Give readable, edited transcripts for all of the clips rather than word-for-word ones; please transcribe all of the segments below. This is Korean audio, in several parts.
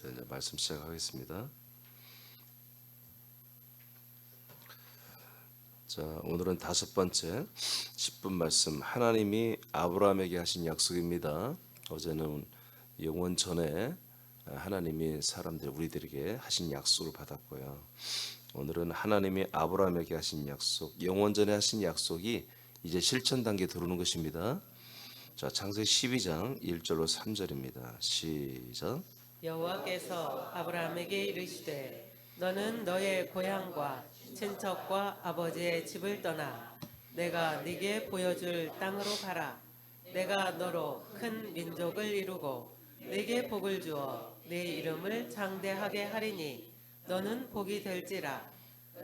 자, 이제 말씀 시작하겠습니다. 자, 오늘은 다섯 번째 10분 말씀, 하나님이 아브라함에게 하신 약속입니다. 어제는 영원 전에 하나님이 우리들에게 하신 약속을 받았고요. 오늘은 하나님이 아브라함에게 하신 약속, 영원 전에 하신 약속이 이제 실천 단계에 들어오는 것입니다. 자, 창세기 12장 1절로 3절입니다. 시작. 여호와께서 아브라함에게 이르시되 너는 너의 고향과 친척과 아버지의 집을 떠나 내가 네게 보여줄 땅으로 가라. 내가 너로 큰 민족을 이루고 네게 복을 주어 네 이름을 장대하게 하리니 너는 복이 될지라.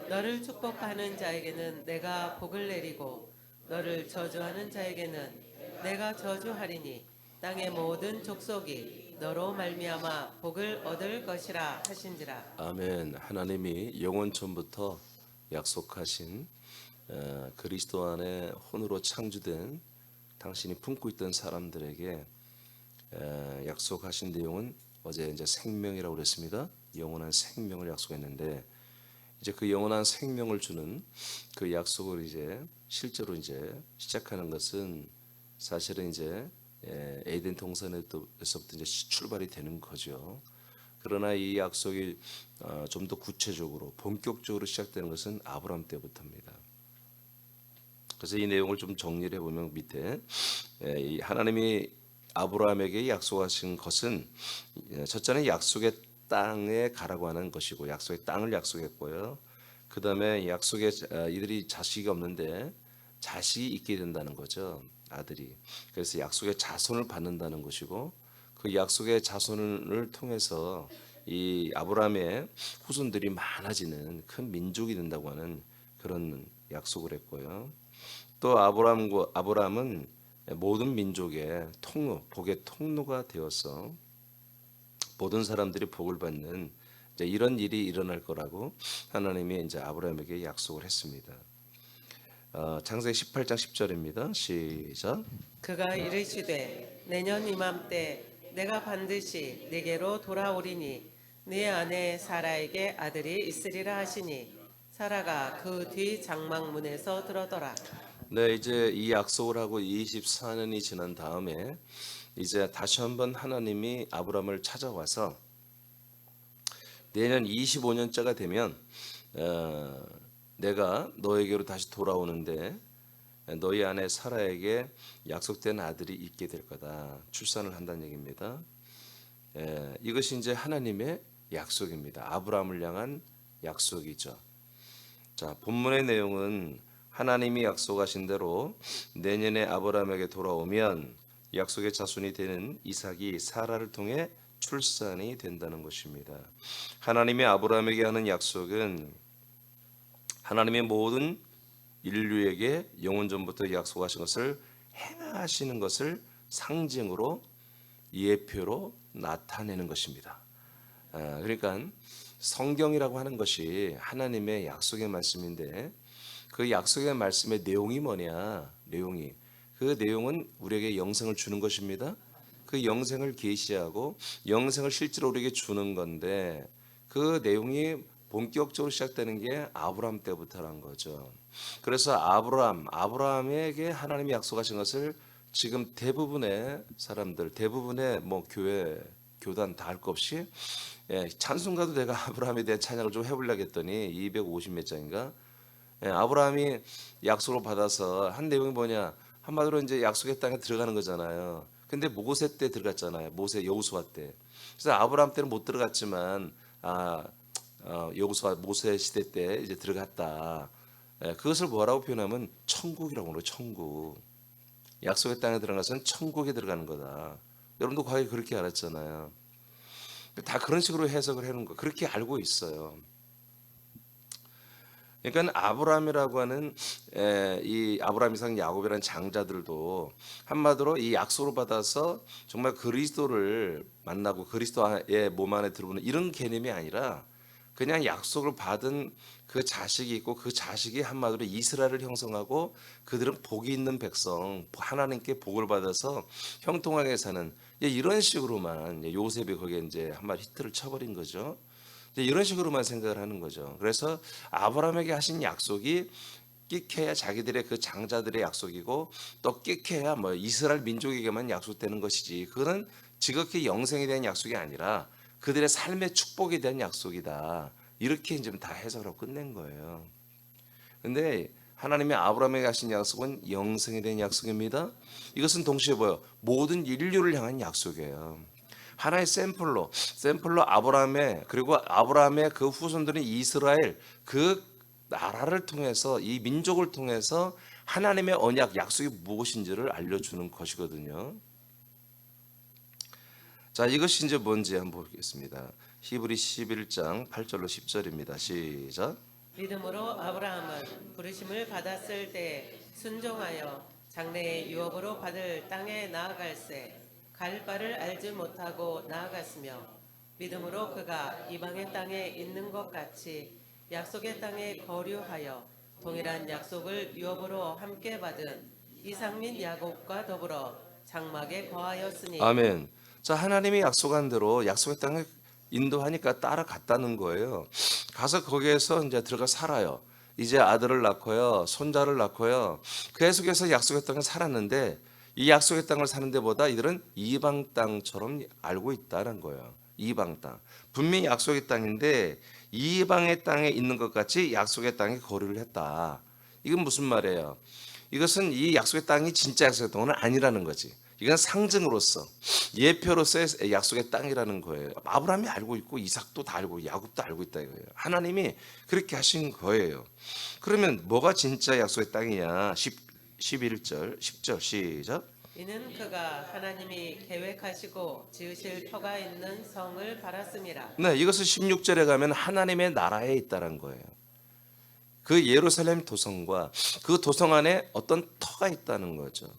너를 축복하는 자에게는 내가 복을 내리고 너를 저주하는 자에게는 내가 저주하리니 땅의 모든 족속이 너로 말미암아 복을 얻을 것이라 하신지라. 아멘. 하나님이 영원 전부터 약속하신 그리스도 안에 혼으로 창조된 당신이 품고 있던 사람들에게 약속하신 내용은 어제 이제 생명이라고 그랬습니다. 영원한 생명을 약속했는데 이제 그 영원한 생명을 주는 그 약속을 이제 실제로 이제 시작하는 것은 사실은 이제 에덴 동산에서부터 이제 출발이 되는 거죠. 그러나 이 약속이 좀 더 구체적으로 본격적으로 시작되는 것은 아브라함 때부터입니다. 그래서 이 내용을 좀 정리를 해보면 밑에 이 하나님이 아브라함에게 약속하신 것은 첫째는 약속의 땅에 가라고 하는 것이고 약속의 땅을 약속했고요. 그 다음에 약속에 이들이 자식이 없는데 자식이 있게 된다는 거죠. 아들이. 그래서 약속의 자손을 받는다는 것이고 그 약속의 자손을 통해서 이 아브라함의 후손들이 많아지는 큰 민족이 된다고 하는 그런 약속을 했고요. 또 아브라함은 모든 민족의 통로, 복의 통로가 되어서 모든 사람들이 복을 받는 이제 이런 일이 일어날 거라고 하나님이 이제 아브라함에게 약속을 했습니다. 창세기 18장 10절입니다. 시작. 그가 이르시되 내년 이맘때 내가 반드시 네게로 돌아오리니 네 아내 사라에게 아들이 있으리라 하시니 사라가 그 뒤 장막문에서 들어더라. 네, 이제 이 약속을 하고 24년이 지난 다음에 이제 다시 한번 하나님이 아브라함을 찾아와서 내년 25년째가 되면 어, 내가 너에게로 다시 돌아오는데 너희 아내 사라에게 약속된 아들이 있게 될 거다. 출산을 한다는 얘기입니다. 이것이 이제 하나님의 약속입니다. 아브라함을 향한 약속이죠. 자, 본문의 내용은 하나님이 약속하신 대로 내년에 아브라함에게 돌아오면 약속의 자손이 되는 이삭이 사라를 통해 출산이 된다는 것입니다. 하나님이 아브라함에게 하는 약속은 하나님의 모든 인류에게 영원 전부터 약속하신 것을 행하시는 것을 상징으로 예표로 나타내는 것입니다. 그러니까 성경이라고 하는 것이 하나님의 약속의 말씀인데 그 약속의 말씀의 내용이 뭐냐? 그 내용은 우리에게 영생을 주는 것입니다. 그 영생을 계시하고 영생을 실제로 우리에게 주는 건데 그 내용이 본격적으로 시작되는 게 아브라함 때부터란 거죠. 그래서 아브라함에게 하나님이 약속하신 것을 지금 대부분의 사람들, 대부분의 뭐 교회, 교단 다 할 것 없이 찬송가도 내가 아브라함에 대한 찬양을 좀 해보려고 했더니 250 몇 장인가 아브라함이 약속을 받아서 한 내용이 뭐냐 한마디로 이제 약속의 땅에 들어가는 거잖아요. 근데 모세 때 들어갔잖아요. 모세 여호수아 때. 그래서 아브라함 때는 못 들어갔지만 여호수아 모세 시대 때 이제 들어갔다. 그것을 뭐라고 표현하면 천국이라고 그래요. 천국. 약속의 땅에 들어간 것은 천국에 들어가는 거다. 여러분도 과거에 그렇게 알았잖아요. 다 그런 식으로 해석을 해놓은 거 그렇게 알고 있어요. 그러니까 아브라함이라고 하는 이 아브라함 이삭 야곱이라는 장자들도 한마디로 이 약속을 받아서 정말 그리스도를 만나고 그리스도의 몸 안에 들어오는 이런 개념이 아니라 그냥 약속을 받은 그 자식이 있고 그 자식이 한마디로 이스라엘을 형성하고 그들은 복이 있는 백성 하나님께 복을 받아서 형통하게 사는 이런 식으로만 요셉이 거기에 이제 한 마리 히트를 쳐버린 거죠. 이런 식으로만 생각을 하는 거죠. 그래서 아브라함에게 하신 약속이 끽해야 자기들의 그 장자들의 약속이고 또 끽해야 뭐 이스라엘 민족에게만 약속되는 것이지, 그거는 지극히 영생에 대한 약속이 아니라 그들의 삶의 축복에 대한 약속이다. 이렇게 이제 다 해석을 끝낸 거예요. 근데 하나님의 아브라함에게 하신 약속은 영생에 대한 약속입니다. 이것은 동시에 모든 인류를 향한 약속이에요. 하나의 샘플로 아브라함의, 그리고 아브라함의 그 후손들인 이스라엘, 그 나라를 통해서, 이 민족을 통해서 하나님의 언약, 약속이 무엇인지를 알려주는 것이거든요. 자, 이것이 이제 뭔지 한번 보겠습니다. 히브리 11장 8절로 10절입니다. 시작. 믿음으로 아브라함은 부르심을 받았을 때 순종하여 장래의 유업으로 받을 땅에 나아갈새 갈 바를 알지 못하고 나아갔으며, 믿음으로 그가 이방의 땅에 있는 것 같이 약속의 땅에 거류하여 동일한 약속을 유업으로 함께 받은 이삭 및 야곱과 더불어 장막에 거하였으니. 아멘. 자, 하나님이 약속한 대로 약속의 땅을 인도하니까 따라갔다는 거예요. 가서 거기에서 이제 들어가 살아요. 이제 아들을 낳고요, 손자를 낳고요. 계속해서 약속의 땅을 살았는데, 이 약속의 땅을 사는 데보다 이들은 이방 땅처럼 알고 있다는 거예요. 이방 땅. 분명히 약속의 땅인데 이방의 땅에 있는 것 같이 약속의 땅에 거류를 했다. 이건 무슨 말이에요? 이것은 이 약속의 땅이 진짜 약속의 땅은 아니라는 거지. 이건 상징으로서, 예표로서의 약속의 땅이라는 거예요. 아브라함이 알고 있고 이삭도 다 알고 야곱도 알고 있다 이거예요. 하나님이 그렇게 하신 거예요. 그러면 뭐가 진짜 약속의 땅이냐? 11절 10절 시작. 이는 그가 하나님이 계획하시고 지으실 터가 있는 성을 바랐음이라. 네, 이것은 16절에 가면 하나님의 나라에 있다는 거예요. 그 예루살렘 도성과 그 도성 안에 어떤 터가 있다는 거죠.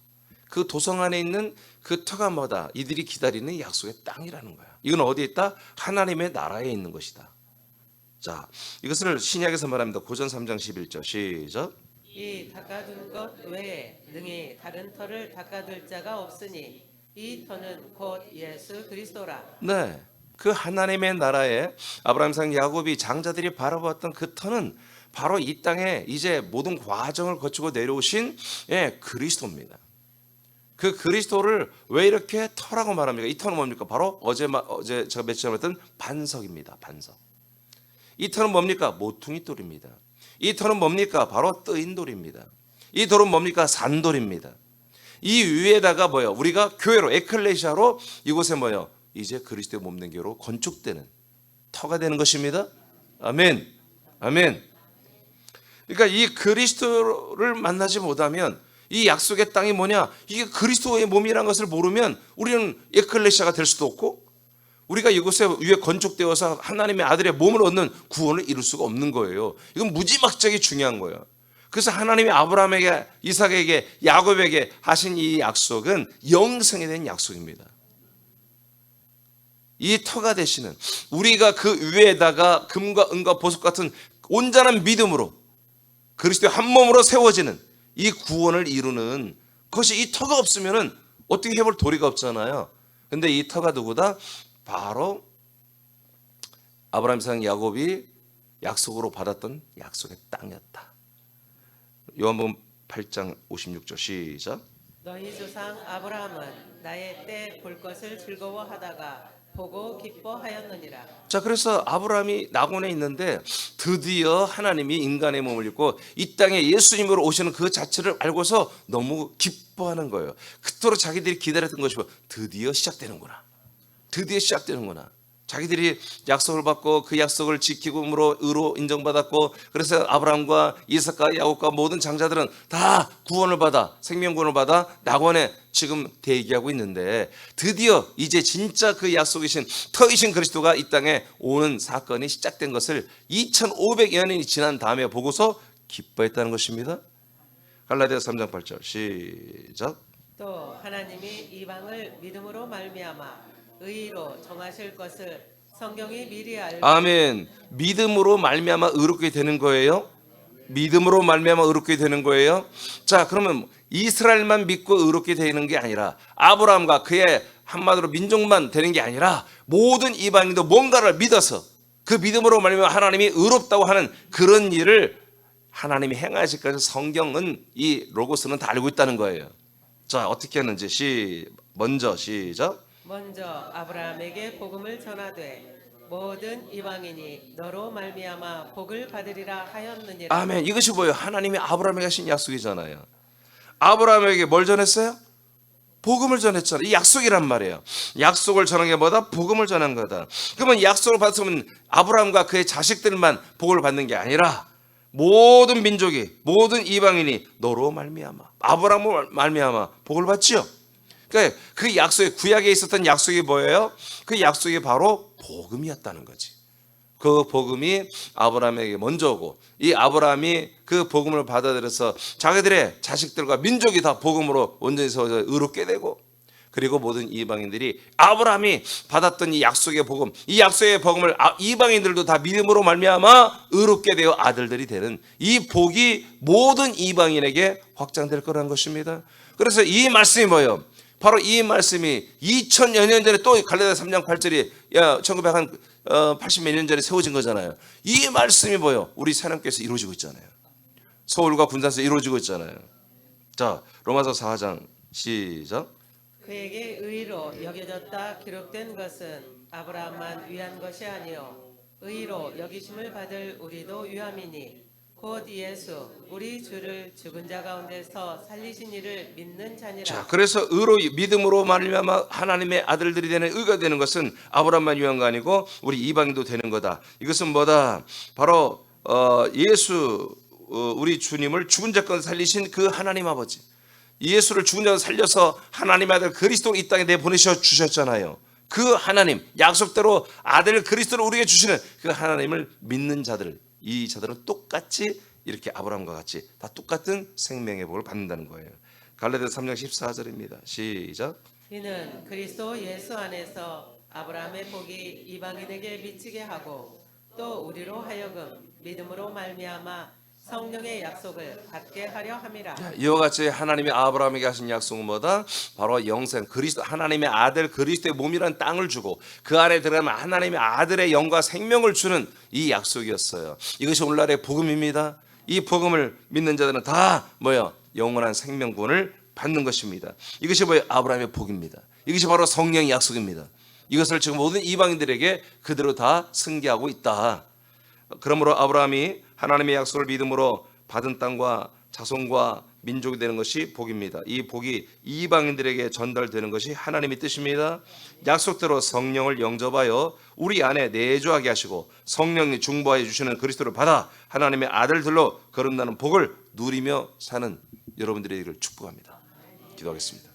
그 도성 안에 있는 그 터가 뭐다? 이들이 기다리는 약속의 땅이라는 거야. 이건 어디에 있다? 하나님의 나라에 있는 것이다. 자, 이것을 신약에서 말합니다. 고전 3장 11절 시작. 이 닦아둔 것 외에 능히 다른 터를 닦아둘 자가 없으니 이 터는 곧 예수 그리스도라. 네, 그 하나님의 나라에 아브라함, 이삭, 야곱이 장자들이 바라보았던 그 터는 바로 이 땅에 이제 모든 과정을 거치고 내려오신 그리스도입니다. 그 그리스도를 왜 이렇게 터라고 말합니까? 이 터는 뭡니까? 바로 어제 제가 며칠 전에 했던 반석입니다. 반석. 이 터는 뭡니까? 모퉁이 돌입니다. 이 터는 뭡니까? 바로 뜨인 돌입니다. 이 돌은 뭡니까? 산돌입니다. 이 위에다가 우리가 교회로, 에클레시아로 이곳에 이제 그리스도의 몸된 교회로 건축되는 터가 되는 것입니다. 아멘. 아멘. 그러니까 이 그리스도를 만나지 못하면, 이 약속의 땅이 뭐냐? 이게 그리스도의 몸이라는 것을 모르면 우리는 에클레시아가 될 수도 없고, 우리가 이곳에 위에 건축되어서 하나님의 아들의 몸을 얻는 구원을 이룰 수가 없는 거예요. 이건 무지막지하게 중요한 거예요. 그래서 하나님이 아브라함에게, 이삭에게, 야곱에게 하신 이 약속은 영생에 대한 약속입니다. 이 터가 되시는, 우리가 그 위에다가 금과 은과 보석 같은 온전한 믿음으로 그리스도의 한 몸으로 세워지는 이 구원을 이루는 것이, 이 터가 없으면 어떻게 해볼 도리가 없잖아요. 근데 이 터가 누구다? 바로 아브라함, 이삭, 야곱이 약속으로 받았던 약속의 땅이었다. 요한복음 8장 56절 시작. 너희 조상 아브라함은 나의 때 볼 것을 즐거워하다가 보고 기뻐하였느니라. 자, 그래서 아브라함이 낙원에 있는데 드디어 하나님이 인간의 몸을 입고 이 땅에 예수님으로 오시는 그 자체를 알고서 너무 기뻐하는 거예요. 그토록 자기들이 기다렸던 것이 드디어 시작되는구나. 드디어 시작되는구나. 자기들이 약속을 받고 그 약속을 지키고므로 의로 인정받았고, 그래서 아브라함과 이삭과 야곱과 모든 장자들은 다 구원을 받아, 생명구원을 받아 낙원에 지금 대기하고 있는데, 드디어 이제 진짜 그 약속이신 터이신 그리스도가 이 땅에 오는 사건이 시작된 것을 2500여 년이 지난 다음에 보고서 기뻐했다는 것입니다. 갈라디아서 3장 8절 시작. 또 하나님이 이방을 믿음으로 말미암아 의로 정하실 것을 성경이 미리 알고. 아멘. 믿음으로 말미암아 의롭게 되는 거예요. 믿음으로 말미암아 의롭게 되는 거예요. 자, 그러면 이스라엘만 믿고 의롭게 되는 게 아니라 아브라함과 그의 한마디로 민족만 되는 게 아니라 모든 이방인도 뭔가를 믿어서 그 믿음으로 말미암아 하나님이 의롭다고 하는 그런 일을 하나님이 행하실 것을 성경은 이 로고스는 다 알고 있다는 거예요. 자, 어떻게 하는지 먼저 시작. 먼저 아브라함에게 복음을 전하되 모든 이방인이 너로 말미암아 복을 받으리라 하였느니라. 아멘. 이것이 뭐예요? 하나님이 아브라함에게 하신 약속이잖아요. 아브라함에게 뭘 전했어요? 복음을 전했잖아요. 이 약속이란 말이에요. 약속을 전한 게 뭐다? 복음을 전한 거다. 그러면 약속을 받으면 아브라함과 그의 자식들만 복을 받는 게 아니라 모든 민족이, 모든 이방인이 너로 말미암아, 아브라함으로 말미암아 복을 받지요. 그러니까 그 약속이, 구약에 있었던 약속이 뭐예요? 그 약속이 바로 복음이었다는 거지. 그 복음이 아브라함에게 먼저 오고 이 아브라함이 그 복음을 받아들여서 자기들의 자식들과 민족이 다 복음으로 온전히 서서 의롭게 되고, 그리고 모든 이방인들이 아브라함이 받았던 이 약속의 복음, 이 약속의 복음을 이방인들도 다 믿음으로 말미암아 의롭게 되어 아들들이 되는 이 복이 모든 이방인에게 확장될 거라는 것입니다. 그래서 이 말씀이 뭐예요? 바로 이 말씀이 2000여 년 전에 또 갈라디아 3장 8절이 1980몇 년 전에 세워진 거잖아요. 이 말씀이 뭐예요? 우리 새남교에서 이루어지고 있잖아요. 서울과 군산에서 이루어지고 있잖아요. 자, 로마서 4장 시작. 그에게 의로 여겨졌다 기록된 것은 아브라함만 위한 것이 아니요 의로 여기심을 받을 우리도 위함이니 곧 예수 우리 주를 죽은 자 가운데서 살리신 이를 믿는 자니라. 자, 그래서 의로 믿음으로 말미암아 하나님의 아들들이 되는 의가 되는 것은 아브라함만 위한 거 아니고 우리 이방인도 되는 거다. 이것은 뭐다? 바로 예수 우리 주님을 죽은 자 가운데 살리신 그 하나님 아버지, 예수를 죽은 자 가운데 살려서 하나님의 아들 그리스도를 이 땅에 내보내셔 주셨잖아요. 그 하나님, 약속대로 아들 그리스도를 우리에게 주시는 그 하나님을 믿는 자들, 이 자들은 똑같이 이렇게 아브라함과 같이 다 똑같은 생명의 복을 받는다는 거예요. 갈라디아 3장 14절입니다. 시작. 이는 그리스도 예수 안에서 아브라함의 복이 이방인에게 미치게 하고 또 우리로 하여금 믿음으로 말미암아 성령의 약속을 받게 하려 함이라. 이와 같이 하나님이 아브라함에게 하신 약속은 뭐다? 바로 영생 그리스도, 하나님의 아들 그리스도의 몸이란 땅을 주고 그 안에 들어가면 하나님의 아들의 영과 생명을 주는 이 약속이었어요. 이것이 오늘날의 복음입니다. 이 복음을 믿는 자들은 다 뭐예요? 영원한 생명권을 받는 것입니다. 이것이 뭐예요? 아브라함의 복입니다. 이것이 바로 성령의 약속입니다. 이것을 지금 모든 이방인들에게 그대로 다 승계하고 있다. 그러므로 아브라함이 하나님의 약속을 믿음으로 받은 땅과 자손과 민족이 되는 것이 복입니다. 이 복이 이방인들에게 전달되는 것이 하나님의 뜻입니다. 약속대로 성령을 영접하여 우리 안에 내주하게 하시고 성령이 중보하여 주시는 그리스도를 받아 하나님의 아들들로 거듭나는 복을 누리며 사는 여러분들의 일을 축복합니다. 기도하겠습니다.